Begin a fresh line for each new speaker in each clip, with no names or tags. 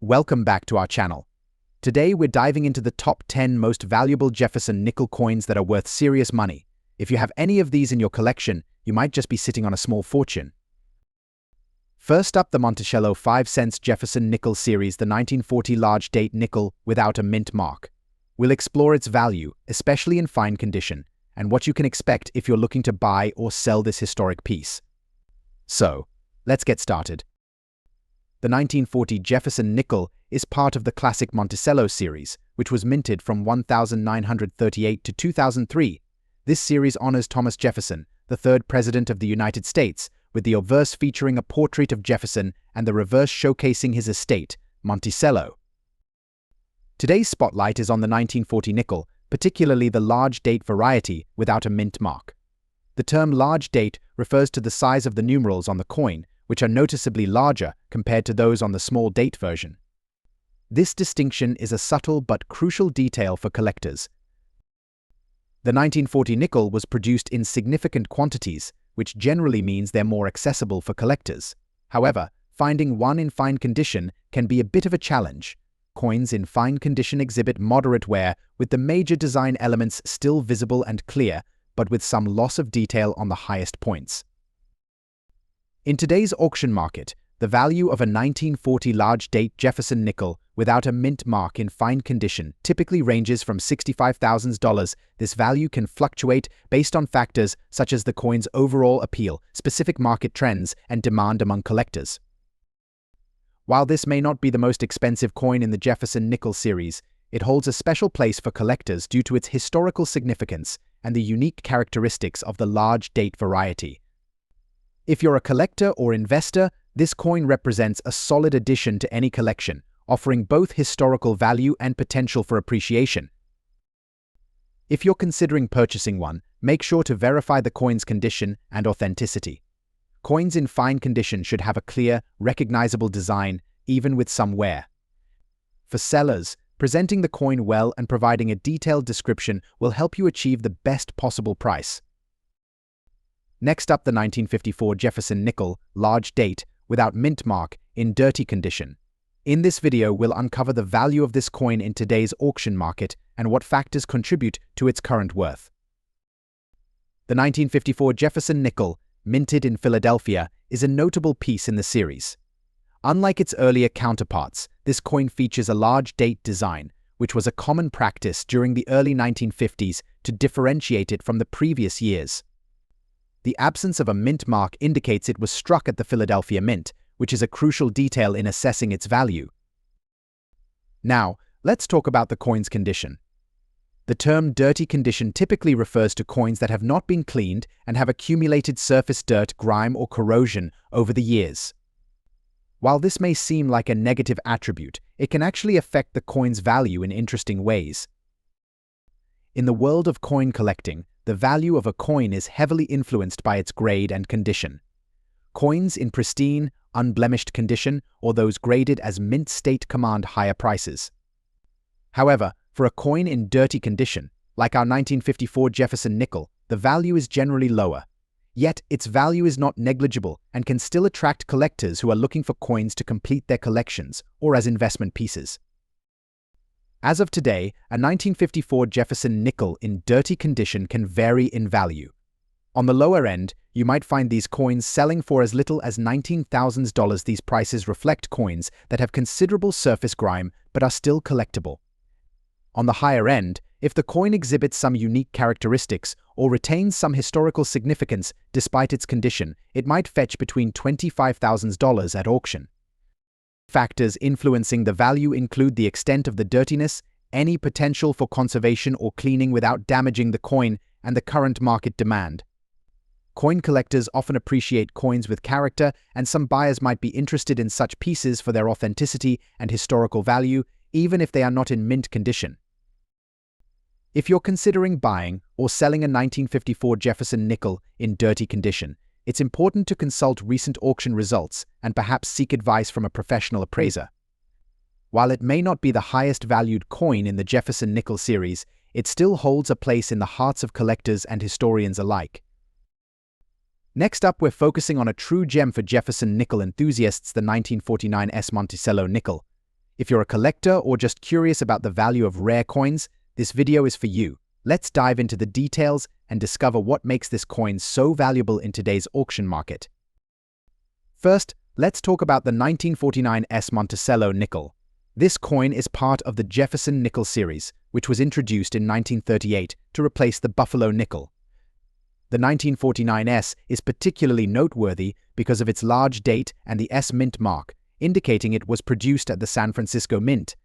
Welcome back to our channel. Today we're diving into the top 10 most valuable Jefferson nickel coins that are worth serious money. If you have any of these in your collection, you might just be sitting on a small fortune. First up, the Monticello 5 cents Jefferson nickel series, the 1940 large date nickel without a mint mark. We'll explore its value, especially in fine condition, and what you can expect if you're looking to buy or sell this historic piece. So, let's get started. The 1940 Jefferson nickel is part of the classic Monticello series, which was minted from 1938 to 2003. This series honors Thomas Jefferson, the third President of the United States, with the obverse featuring a portrait of Jefferson and the reverse showcasing his estate, Monticello. Today's spotlight is on the 1940 nickel, particularly the large date variety without a mint mark. The term large date refers to the size of the numerals on the coin, which are noticeably larger compared to those on the small date version. This distinction is a subtle but crucial detail for collectors. The 1940 nickel was produced in significant quantities, which generally means they're more accessible for collectors. However, finding one in fine condition can be a bit of a challenge. Coins in fine condition exhibit moderate wear, with the major design elements still visible and clear, but with some loss of detail on the highest points. In today's auction market, the value of a 1940 large-date Jefferson nickel without a mint mark in fine condition typically ranges from $65,000. This value can fluctuate based on factors such as the coin's overall appeal, specific market trends, and demand among collectors. While this may not be the most expensive coin in the Jefferson nickel series, it holds a special place for collectors due to its historical significance and the unique characteristics of the large date variety. If you're a collector or investor, this coin represents a solid addition to any collection, offering both historical value and potential for appreciation. If you're considering purchasing one, make sure to verify the coin's condition and authenticity. Coins in fine condition should have a clear, recognizable design, even with some wear. For sellers, presenting the coin well and providing a detailed description will help you achieve the best possible price. Next up, the 1954 Jefferson nickel, large date, without mint mark, in dirty condition. In this video, we'll uncover the value of this coin in today's auction market and what factors contribute to its current worth. The 1954 Jefferson nickel, minted in Philadelphia, is a notable piece in the series. Unlike its earlier counterparts, this coin features a large date design, which was a common practice during the early 1950s to differentiate it from the previous years. The absence of a mint mark indicates it was struck at the Philadelphia Mint, which is a crucial detail in assessing its value. Now, let's talk about the coin's condition. The term dirty condition typically refers to coins that have not been cleaned and have accumulated surface dirt, grime, or corrosion over the years. While this may seem like a negative attribute, it can actually affect the coin's value in interesting ways. In the world of coin collecting, the value of a coin is heavily influenced by its grade and condition. Coins in pristine, unblemished condition, or those graded as mint state, command higher prices. However, for a coin in dirty condition, like our 1954 Jefferson nickel, the value is generally lower. Yet, its value is not negligible and can still attract collectors who are looking for coins to complete their collections or as investment pieces. As of today, a 1954 Jefferson nickel in dirty condition can vary in value. On the lower end, you might find these coins selling for as little as $19,000. These prices reflect coins that have considerable surface grime but are still collectible. On the higher end, if the coin exhibits some unique characteristics or retains some historical significance despite its condition, it might fetch between $25,000 at auction. Factors influencing the value include the extent of the dirtiness, any potential for conservation or cleaning without damaging the coin, and the current market demand. Coin collectors often appreciate coins with character, and some buyers might be interested in such pieces for their authenticity and historical value, even if they are not in mint condition. If you're considering buying or selling a 1954 Jefferson nickel in dirty condition, it's important to consult recent auction results and perhaps seek advice from a professional appraiser. While it may not be the highest valued coin in the Jefferson nickel series, it still holds a place in the hearts of collectors and historians alike. Next up, we're focusing on a true gem for Jefferson nickel enthusiasts, the 1949 Monticello nickel. If you're a collector or just curious about the value of rare coins, this video is for you. Let's dive into the details and discover what makes this coin so valuable in today's auction market. First, let's talk about the 1949 Monticello nickel. This coin is part of the Jefferson nickel series, which was introduced in 1938 to replace the Buffalo nickel. The 1949 is particularly noteworthy because of its large date and the S mint mark, indicating it was produced at the San Francisco Mint.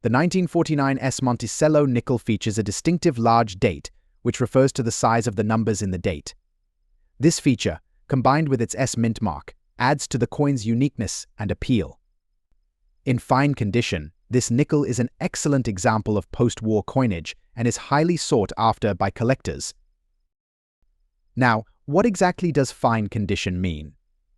The 1949 Monticello nickel features a distinctive large date, which refers to the size of the numbers in the date. This feature, combined with its S mint mark, adds to the coin's uniqueness and appeal. In fine condition, this nickel is an excellent example of post-war coinage and is highly sought after by collectors. Now, what exactly does fine condition mean?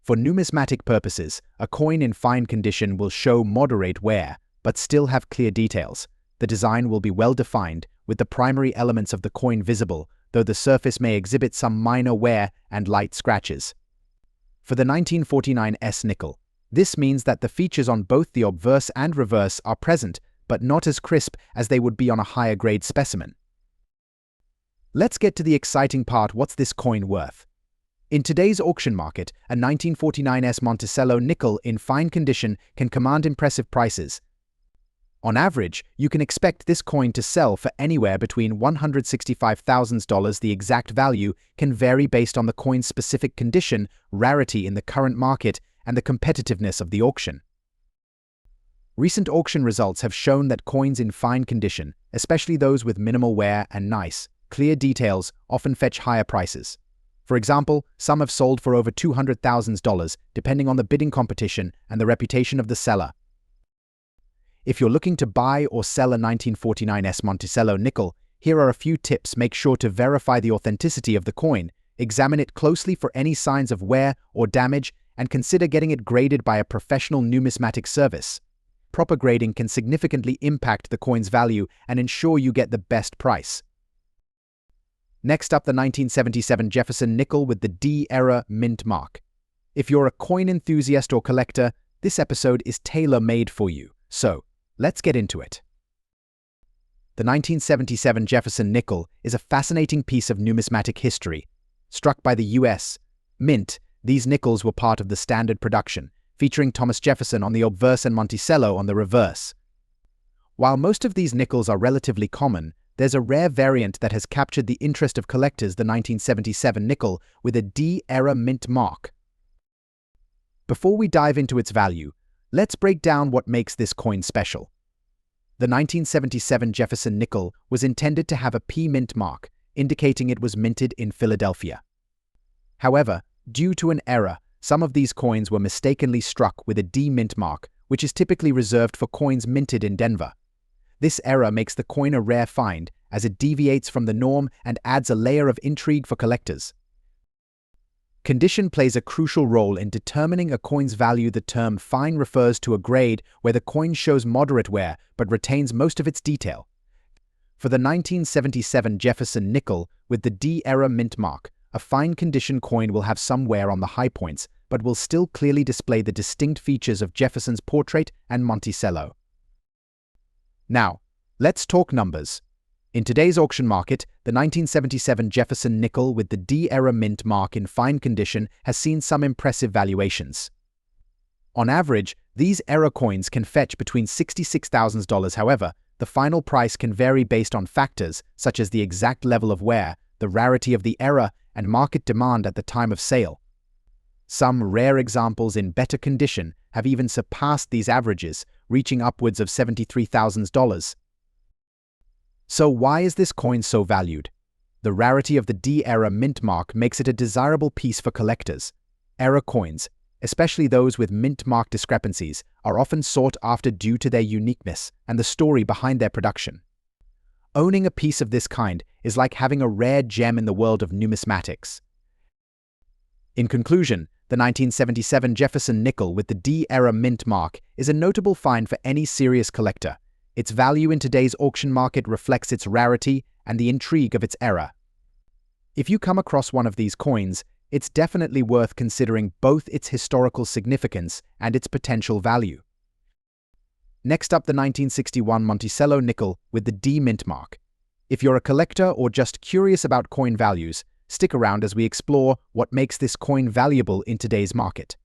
For numismatic purposes, a coin in fine condition will show moderate wear, but still have clear details. The design will be well defined, with the primary elements of the coin visible, though the surface may exhibit some minor wear and light scratches. For the 1949 nickel, this means that the features on both the obverse and reverse are present, but not as crisp as they would be on a higher grade specimen. Let's get to the exciting part. What's this coin worth? In today's auction market, a 1949 Monticello nickel in fine condition can command impressive prices. On average, you can expect this coin to sell for anywhere between $165,000. The exact value can vary based on the coin's specific condition, rarity in the current market, and the competitiveness of the auction. Recent auction results have shown that coins in fine condition, especially those with minimal wear and nice, clear details, often fetch higher prices. For example, some have sold for over $200,000, depending on the bidding competition and the reputation of the seller. If you're looking to buy or sell a 1949 Monticello nickel, here are a few tips. Make sure to verify the authenticity of the coin, examine it closely for any signs of wear or damage, and consider getting it graded by a professional numismatic service. Proper grading can significantly impact the coin's value and ensure you get the best price. Next up, the 1977 Jefferson nickel with the D-era mint mark. If you're a coin enthusiast or collector, this episode is tailor-made for you. So, let's get into it. The 1977 Jefferson nickel is a fascinating piece of numismatic history. Struck by the U.S. Mint, these nickels were part of the standard production, featuring Thomas Jefferson on the obverse and Monticello on the reverse. While most of these nickels are relatively common, there's a rare variant that has captured the interest of collectors, the 1977 nickel with a D-era mint mark. Before we dive into its value, let's break down what makes this coin special. The 1977 Jefferson nickel was intended to have a P mint mark, indicating it was minted in Philadelphia. However, due to an error, some of these coins were mistakenly struck with a D mint mark, which is typically reserved for coins minted in Denver. This error makes the coin a rare find, as it deviates from the norm and adds a layer of intrigue for collectors. Condition plays a crucial role in determining a coin's value. The term fine refers to a grade where the coin shows moderate wear but retains most of its detail. For the 1977 Jefferson nickel with the D-era mint mark, a fine condition coin will have some wear on the high points, but will still clearly display the distinct features of Jefferson's portrait and Monticello. Now, let's talk numbers. In today's auction market, the 1977 Jefferson nickel with the D-era mint mark in fine condition has seen some impressive valuations. On average, these era coins can fetch between $66,000. However, the final price can vary based on factors such as the exact level of wear, the rarity of the era, and market demand at the time of sale. Some rare examples in better condition have even surpassed these averages, reaching upwards of $73,000. So why is this coin so valued? The rarity of the D-era mint mark makes it a desirable piece for collectors. Era coins, especially those with mint mark discrepancies, are often sought after due to their uniqueness and the story behind their production. Owning a piece of this kind is like having a rare gem in the world of numismatics. In conclusion, the 1977 Jefferson nickel with the D-era mint mark is a notable find for any serious collector. Its value in today's auction market reflects its rarity and the intrigue of its era. If you come across one of these coins, it's definitely worth considering both its historical significance and its potential value. Next up, the 1961 Monticello nickel with the D mint mark. If you're a collector or just curious about coin values, stick around as we explore what makes this coin valuable in today's market.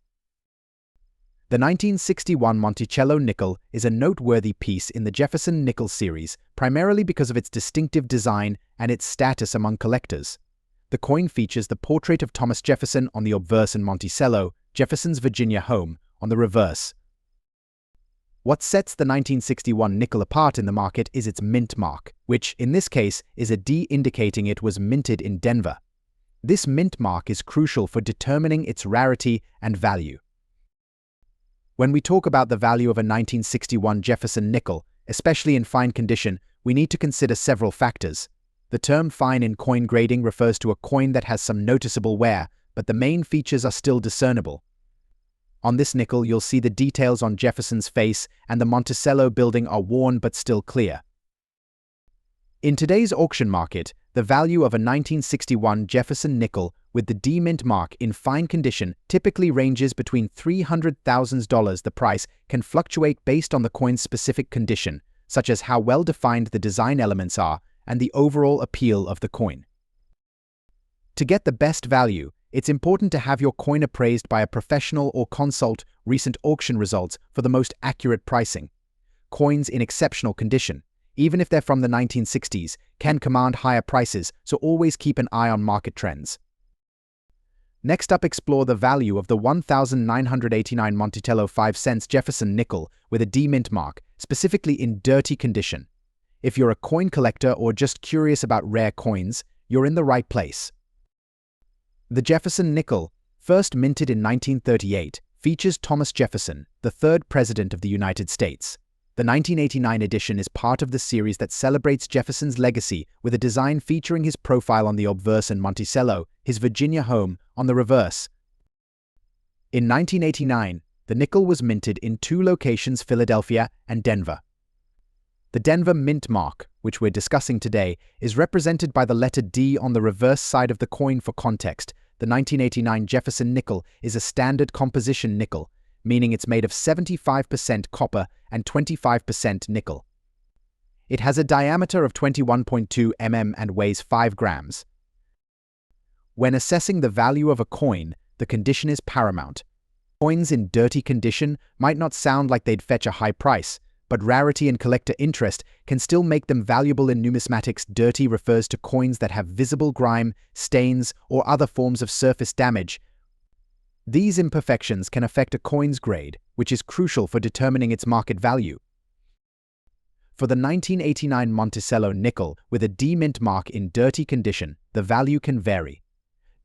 The 1961 Monticello nickel is a noteworthy piece in the Jefferson nickel series, primarily because of its distinctive design and its status among collectors. The coin features the portrait of Thomas Jefferson on the obverse and Monticello, Jefferson's Virginia home, on the reverse. What sets the 1961 nickel apart in the market is its mint mark, which, in this case, is a D indicating it was minted in Denver. This mint mark is crucial for determining its rarity and value. When we talk about the value of a 1961 Jefferson nickel, especially in fine condition, we need to consider several factors. The term fine in coin grading refers to a coin that has some noticeable wear, but the main features are still discernible. On this nickel, you'll see the details on Jefferson's face and the Monticello building are worn but still clear. In today's auction market, the value of a 1961 Jefferson nickel with the D mint mark in fine condition typically ranges between $300,000. The price can fluctuate based on the coin's specific condition, such as how well defined the design elements are and the overall appeal of the coin. To get the best value, it's important to have your coin appraised by a professional or consult recent auction results for the most accurate pricing. Coins in exceptional condition, even if they're from the 1960s, can command higher prices, so always keep an eye on market trends. Next up, explore the value of the 1989 Monticello 5 cents Jefferson nickel with a D mint mark, specifically in dirty condition. If you're a coin collector or just curious about rare coins, you're in the right place. The Jefferson nickel, first minted in 1938, features Thomas Jefferson, the third President of the United States. The 1989 edition is part of the series that celebrates Jefferson's legacy with a design featuring his profile on the obverse and Monticello, his Virginia home, on the reverse. In 1989, the nickel was minted in two locations, Philadelphia and Denver. The Denver mint mark, which we're discussing today, is represented by the letter D on the reverse side of the coin. For context, the 1989 Jefferson nickel is a standard composition nickel, meaning it's made of 75% copper and 25% nickel. It has a diameter of 21.2 mm and weighs 5 grams. When assessing the value of a coin, the condition is paramount. Coins in dirty condition might not sound like they'd fetch a high price, but rarity and collector interest can still make them valuable in numismatics. Dirty refers to coins that have visible grime, stains, or other forms of surface damage. These imperfections can affect a coin's grade, which is crucial for determining its market value. For the 1989 Monticello nickel with a D mint mark in dirty condition, the value can vary.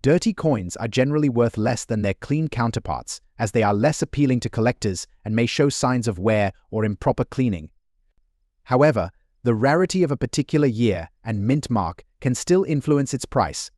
Dirty coins are generally worth less than their clean counterparts, as they are less appealing to collectors and may show signs of wear or improper cleaning. However, the rarity of a particular year and mint mark can still influence its price.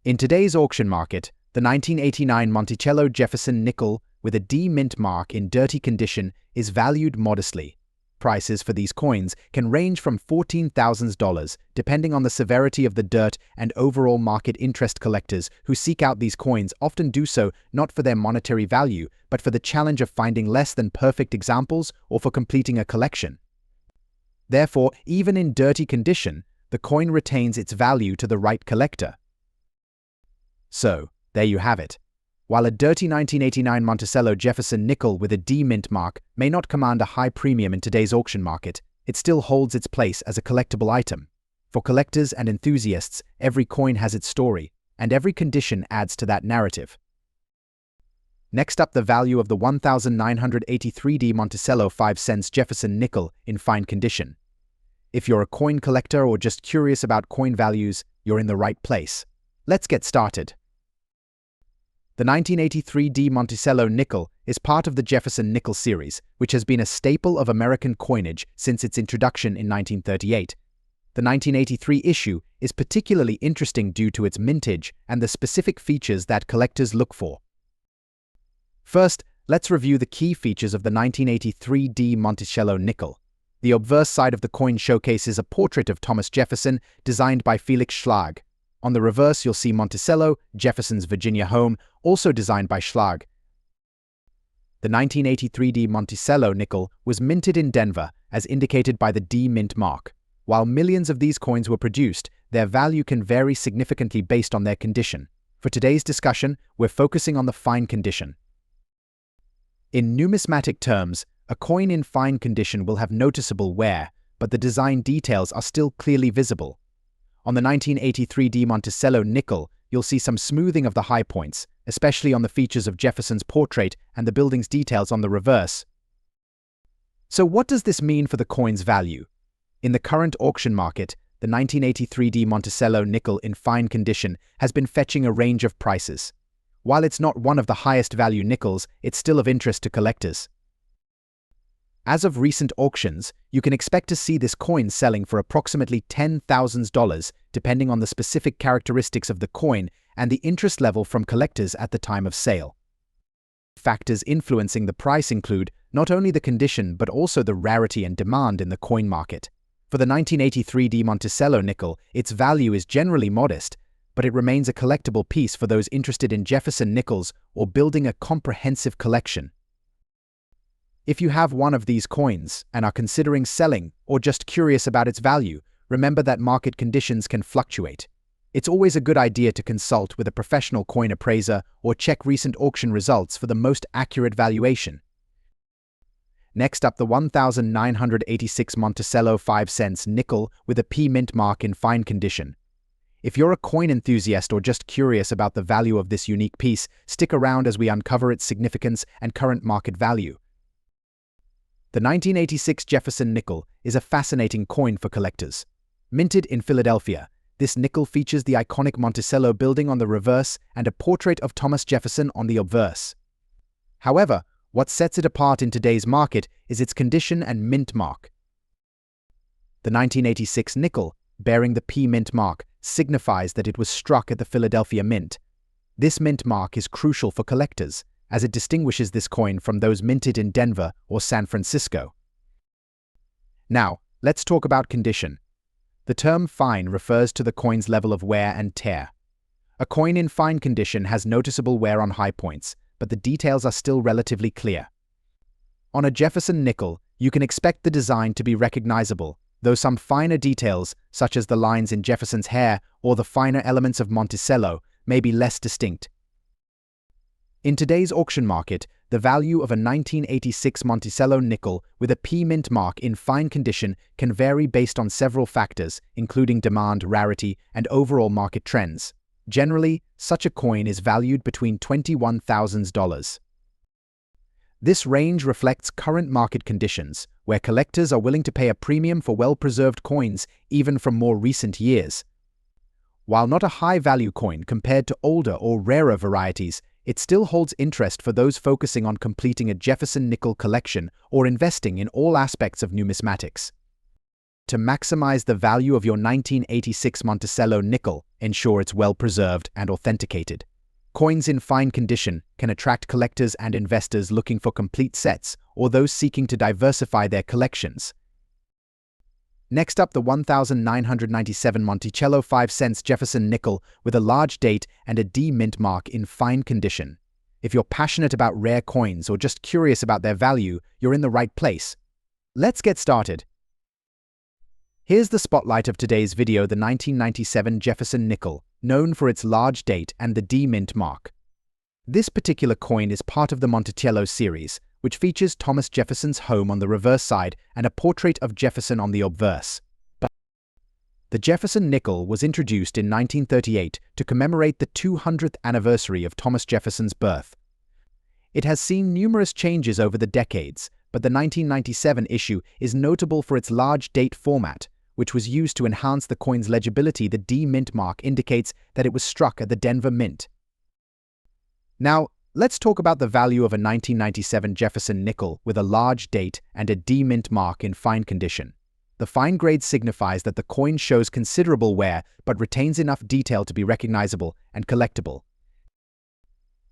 In today's auction market, the 1989 Monticello Jefferson nickel with a D mint mark in dirty condition is valued modestly. Prices for these coins can range from $14,000, depending on the severity of the dirt and overall market interest. Collectors who seek out these coins often do so not for their monetary value, but for the challenge of finding less than perfect examples or for completing a collection. Therefore, even in dirty condition, the coin retains its value to the right collector. So, there you have it. While a dirty 1989 Monticello Jefferson nickel with a D mint mark may not command a high premium in today's auction market, it still holds its place as a collectible item. For collectors and enthusiasts, every coin has its story, and every condition adds to that narrative. Next up, the value of the 1983 D Monticello 5 cents Jefferson nickel in fine condition. If you're a coin collector or just curious about coin values, you're in the right place. Let's get started. The 1983 D Monticello nickel is part of the Jefferson nickel series, which has been a staple of American coinage since its introduction in 1938. The 1983 issue is particularly interesting due to its mintage and the specific features that collectors look for. First, let's review the key features of the 1983 D Monticello nickel. The obverse side of the coin showcases a portrait of Thomas Jefferson, designed by Felix Schlag. On the reverse, you'll see Monticello, Jefferson's Virginia home, also designed by Schlag. The 1983 D Monticello nickel was minted in Denver, as indicated by the D mint mark. While millions of these coins were produced, their value can vary significantly based on their condition. For today's discussion, we're focusing on the fine condition. In numismatic terms, a coin in fine condition will have noticeable wear, but the design details are still clearly visible. On the 1983 D Monticello nickel, you'll see some smoothing of the high points, especially on the features of Jefferson's portrait and the building's details on the reverse. So what does this mean for the coin's value? In the current auction market, the 1983 D Monticello nickel in fine condition has been fetching a range of prices. While it's not one of the highest value nickels, it's still of interest to collectors. As of recent auctions, you can expect to see this coin selling for approximately $10,000, depending on the specific characteristics of the coin and the interest level from collectors at the time of sale. Factors influencing the price include not only the condition but also the rarity and demand in the coin market. For the 1983 D Monticello nickel, its value is generally modest, but it remains a collectible piece for those interested in Jefferson nickels or building a comprehensive collection. If you have one of these coins and are considering selling or just curious about its value, remember that market conditions can fluctuate. It's always a good idea to consult with a professional coin appraiser or check recent auction results for the most accurate valuation. Next up, the 1986 Monticello 5 cents nickel with a P mint mark in fine condition. If you're a coin enthusiast or just curious about the value of this unique piece, stick around as we uncover its significance and current market value. The 1986 Jefferson nickel is a fascinating coin for collectors. Minted in Philadelphia, this nickel features the iconic Monticello building on the reverse and a portrait of Thomas Jefferson on the obverse. However, what sets it apart in today's market is its condition and mint mark. The 1986 nickel, bearing the P mint mark, signifies that it was struck at the Philadelphia Mint. This mint mark is crucial for collectors, as it distinguishes this coin from those minted in Denver or San Francisco. Now, let's talk about condition. The term fine refers to the coin's level of wear and tear. A coin in fine condition has noticeable wear on high points, but the details are still relatively clear. On a Jefferson nickel, you can expect the design to be recognizable, though some finer details, such as the lines in Jefferson's hair or the finer elements of Monticello, may be less distinct. In today's auction market, the value of a 1986 Monticello nickel with a P mint mark in fine condition can vary based on several factors, including demand, rarity, and overall market trends. Generally, such a coin is valued between $21,000. This range reflects current market conditions, where collectors are willing to pay a premium for well-preserved coins even from more recent years. While not a high-value coin compared to older or rarer varieties, it still holds interest for those focusing on completing a Jefferson nickel collection or investing in all aspects of numismatics. To maximize the value of your 1986 Monticello nickel, ensure it's well-preserved and authenticated. Coins in fine condition can attract collectors and investors looking for complete sets or those seeking to diversify their collections. Next up, the 1997 Monticello 5 cents Jefferson nickel with a large date and a D mint mark in fine condition. If you're passionate about rare coins or just curious about their value, you're in the right place. Let's get started. Here's the spotlight of today's video, the 1997 Jefferson nickel, known for its large date and the D mint mark. This particular coin is part of the Monticello series, which features Thomas Jefferson's home on the reverse side and a portrait of Jefferson on the obverse. The Jefferson nickel was introduced in 1938 to commemorate the 200th anniversary of Thomas Jefferson's birth. It has seen numerous changes over the decades, but the 1997 issue is notable for its large date format, which was used to enhance the coin's legibility. The D mint mark indicates that it was struck at the Denver Mint. Now, let's talk about the value of a 1997 Jefferson nickel with a large date and a D mint mark in fine condition. The fine grade signifies that the coin shows considerable wear but retains enough detail to be recognizable and collectible.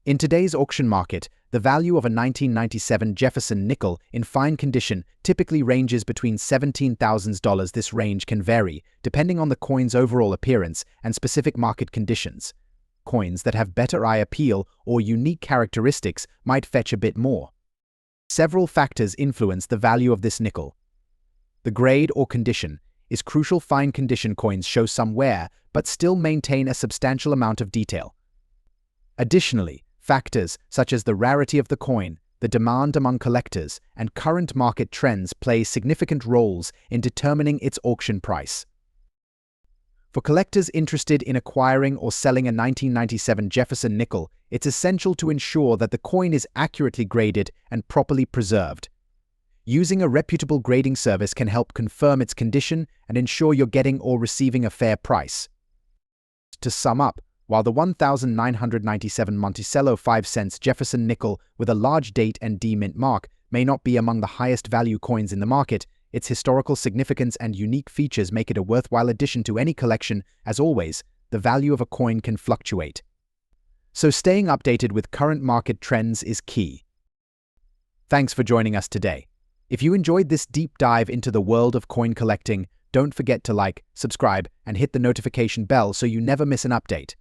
In today's auction market, the value of a 1997 Jefferson nickel in fine condition typically ranges between $17,000. This range can vary depending on the coin's overall appearance and specific market conditions. Coins that have better eye appeal or unique characteristics might fetch a bit more. Several factors influence the value of this nickel. The grade or condition is crucial. Fine condition coins show some wear but still maintain a substantial amount of detail. Additionally, factors such as the rarity of the coin, the demand among collectors, and current market trends play significant roles in determining its auction price. For collectors interested in acquiring or selling a 1997 Jefferson nickel, it's essential to ensure that the coin is accurately graded and properly preserved. Using a reputable grading service can help confirm its condition and ensure you're getting or receiving a fair price. To sum up, while the 1997 Monticello 5 cents Jefferson nickel with a large date and D mint mark may not be among the highest value coins in the market, its historical significance and unique features make it a worthwhile addition to any collection. As always, the value of a coin can fluctuate, so staying updated with current market trends is key. Thanks for joining us today. If you enjoyed this deep dive into the world of coin collecting, don't forget to like, subscribe, and hit the notification bell so you never miss an update.